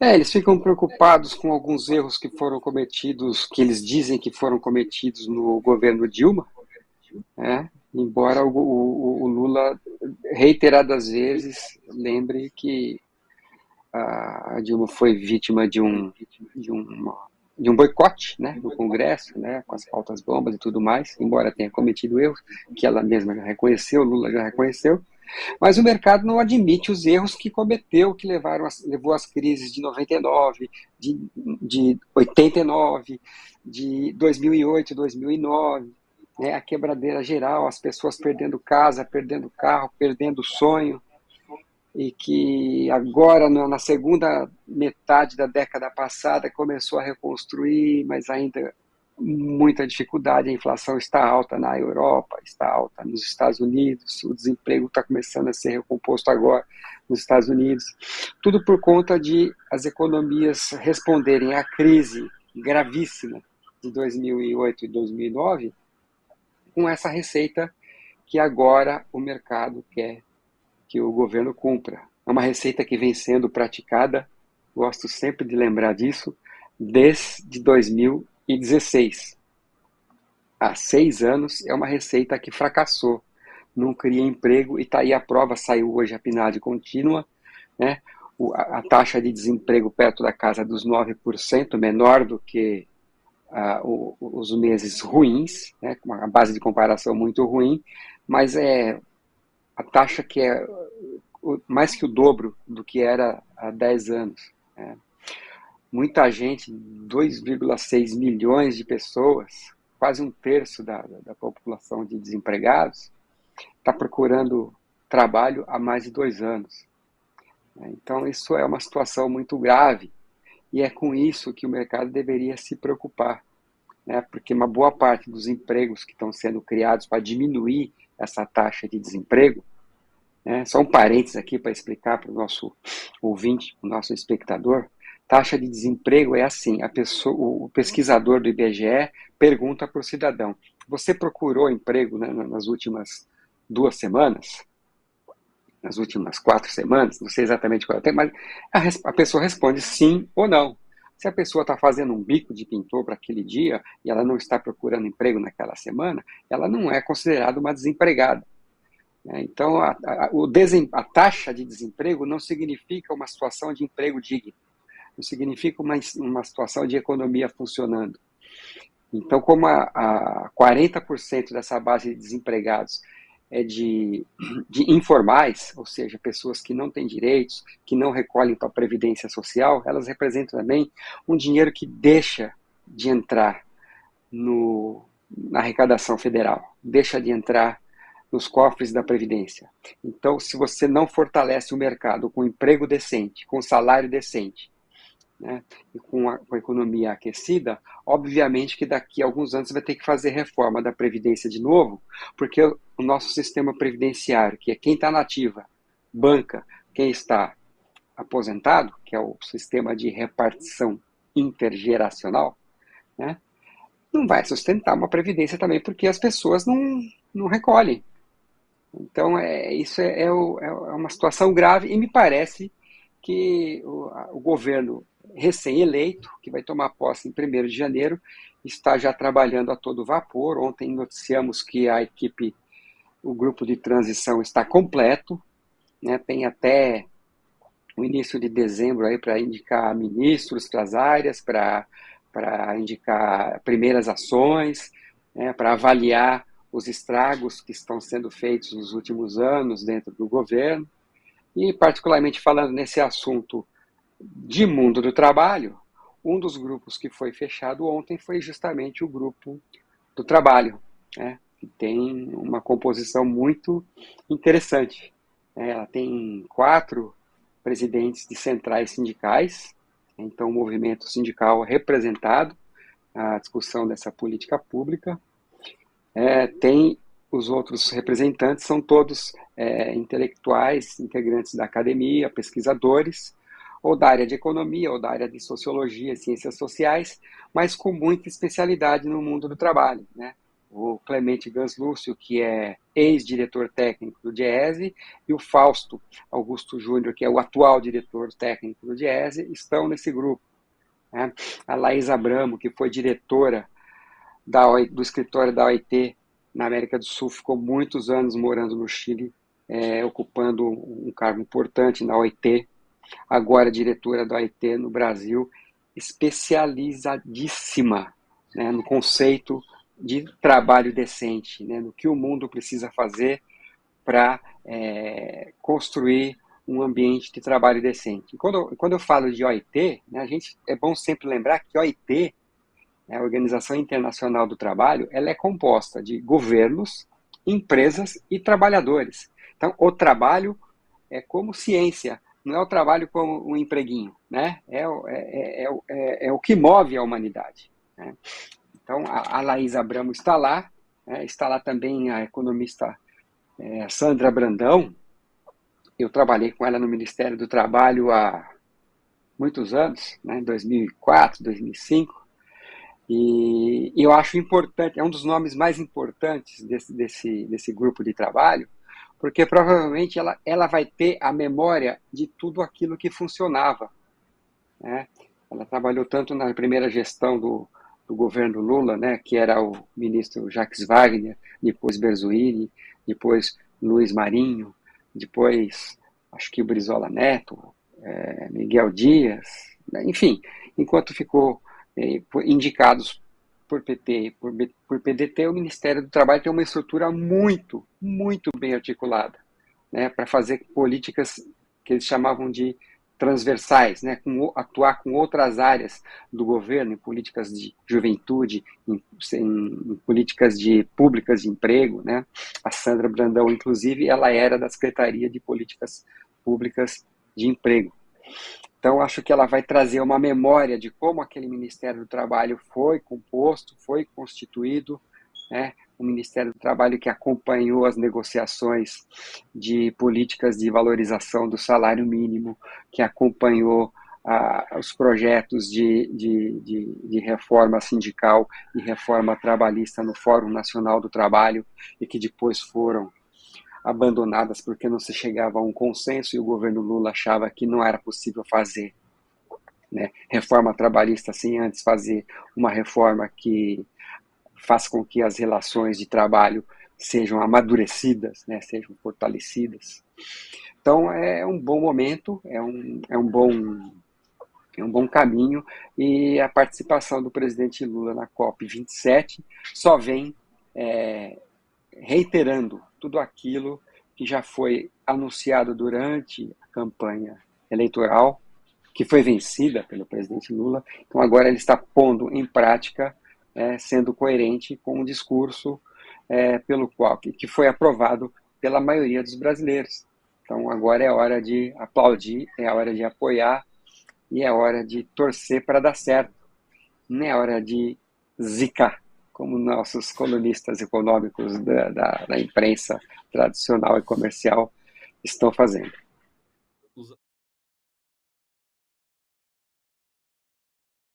Eles ficam preocupados com alguns erros que foram cometidos, que eles dizem que foram cometidos no governo Dilma, né? Embora o Lula reiteradas vezes lembre que a Dilma foi vítima de um, de um boicote, né, no Congresso, né, com as pautas bombas e tudo mais, embora tenha cometido erros, que ela mesma já reconheceu, Lula já reconheceu, mas o mercado não admite os erros que cometeu, que levou às crises de 99, de 89, de 2008, 2009, né, a quebradeira geral, as pessoas perdendo casa, perdendo carro, perdendo sonho, e que agora, na segunda metade da década passada, começou a reconstruir, mas ainda muita dificuldade. A inflação está alta na Europa, está alta nos Estados Unidos, o desemprego está começando a ser recomposto agora nos Estados Unidos. Tudo por conta de as economias responderem à crise gravíssima de 2008 e 2009 com essa receita que agora o mercado quer que o governo cumpra. É uma receita que vem sendo praticada, gosto sempre de lembrar disso, desde 2016. Há 6 anos é uma receita que fracassou, não cria emprego e está aí a prova, saiu hoje a PNAD contínua, né? A taxa de desemprego perto da casa dos 9%, menor do que os meses ruins, né? Com uma base de comparação muito ruim, mas é a taxa que é mais que o dobro do que era há 10 anos. Né? Muita gente, 2,6 milhões de pessoas, quase um terço da população de desempregados, está procurando trabalho há mais de 2 anos. Né? Então, isso é uma situação muito grave e é com isso que o mercado deveria se preocupar, né? Porque uma boa parte dos empregos que estão sendo criados para diminuir essa taxa de desemprego, né? Só um parênteses aqui para explicar para o nosso ouvinte, para o nosso espectador. Taxa de desemprego é assim: o pesquisador do IBGE pergunta para o cidadão: você procurou emprego, né, nas últimas 2 semanas? Nas últimas 4 semanas? Não sei exatamente qual é o tempo, mas a pessoa responde sim ou não. Se a pessoa está fazendo um bico de pintor para aquele dia e ela não está procurando emprego naquela semana, ela não é considerada uma desempregada. Então, a taxa de desemprego não significa uma situação de emprego digno, não significa uma situação de economia funcionando. Então, como a 40% dessa base de desempregados é de informais, ou seja, pessoas que não têm direitos, que não recolhem para a Previdência Social, elas representam também um dinheiro que deixa de entrar na arrecadação federal, deixa de entrar nos cofres da Previdência. Então, se você não fortalece o mercado com emprego decente, com salário decente, né, e com a economia aquecida, obviamente que daqui a alguns anos você vai ter que fazer reforma da Previdência de novo, porque o nosso sistema previdenciário, que é quem está na ativa, banca quem está aposentado, que é o sistema de repartição intergeracional, né, não vai sustentar uma previdência também, porque as pessoas não recolhem. Então, isso é uma situação grave e me parece que o governo recém-eleito, que vai tomar posse em 1º de janeiro, está já trabalhando a todo vapor. Ontem noticiamos que o grupo de transição está completo, né? Tem até o início de dezembro aí para indicar ministros para as áreas, para indicar primeiras ações, né? Para avaliar os estragos que estão sendo feitos nos últimos anos dentro do governo. E, particularmente falando nesse assunto de mundo do trabalho, um dos grupos que foi fechado ontem foi justamente o grupo do trabalho, né, que tem uma composição muito interessante. Ela tem 4 presidentes de centrais sindicais, então o movimento sindical representado na discussão dessa política pública. Tem os outros representantes, são todos intelectuais, integrantes da academia, pesquisadores, ou da área de economia, ou da área de sociologia, ciências sociais, mas com muita especialidade no mundo do trabalho, né? o Clemente Ganslúcio, que é ex-diretor técnico do Diese, e o Fausto Augusto Júnior, que é o atual diretor técnico do Diese, estão nesse grupo. Né? A Laís Abramo, que foi diretora do escritório da OIT na América do Sul, ficou muitos anos morando no Chile, ocupando um cargo importante na OIT, agora diretora da OIT no Brasil, especializadíssima, né, no conceito de trabalho decente, né, no que o mundo precisa fazer para construir um ambiente de trabalho decente. E quando eu falo de OIT, né, é bom sempre lembrar que OIT, a Organização Internacional do Trabalho, ela é composta de governos, empresas e trabalhadores. Então, o trabalho é como ciência, não é o trabalho como um empreguinho, né? É o que move a humanidade. Né? Então, a Laís Abramo está lá, né? Está lá também a economista Sandra Brandão. Eu trabalhei com ela no Ministério do Trabalho há muitos anos, né? Em 2004, 2005, e eu acho importante, é um dos nomes mais importantes desse grupo de trabalho, porque provavelmente ela vai ter a memória de tudo aquilo que funcionava. Né? Ela trabalhou tanto na primeira gestão do governo Lula, né, que era o ministro Jacques Wagner, depois Berzoini, depois Luiz Marinho, depois acho que o Brizola Neto, Miguel Dias, né? Enfim, enquanto ficou indicados por PT e por PDT, o Ministério do Trabalho tem uma estrutura muito, muito bem articulada, né, para fazer políticas que eles chamavam de transversais, né, atuar com outras áreas do governo, em políticas de juventude, em políticas públicas de emprego. Né. A Sandra Brandão, inclusive, ela era da Secretaria de Políticas Públicas de Emprego. Então, acho que ela vai trazer uma memória de como aquele Ministério do Trabalho foi composto, foi constituído, né? O Ministério do Trabalho que acompanhou as negociações de políticas de valorização do salário mínimo, que acompanhou os projetos de reforma sindical e reforma trabalhista no Fórum Nacional do Trabalho, e que depois foram abandonadas porque não se chegava a um consenso e o governo Lula achava que não era possível fazer, né, reforma trabalhista sem antes fazer uma reforma que faz com que as relações de trabalho sejam amadurecidas, né, sejam fortalecidas. Então é um bom momento, é um bom caminho, e a participação do presidente Lula na COP27 só vem reiterando tudo aquilo que já foi anunciado durante a campanha eleitoral, que foi vencida pelo presidente Lula. Então agora ele está pondo em prática, sendo coerente com o discurso pelo qual que foi aprovado pela maioria dos brasileiros. Então agora é hora de aplaudir, é hora de apoiar e é hora de torcer para dar certo. Não é hora de zicar, como nossos colunistas econômicos da imprensa tradicional e comercial estão fazendo.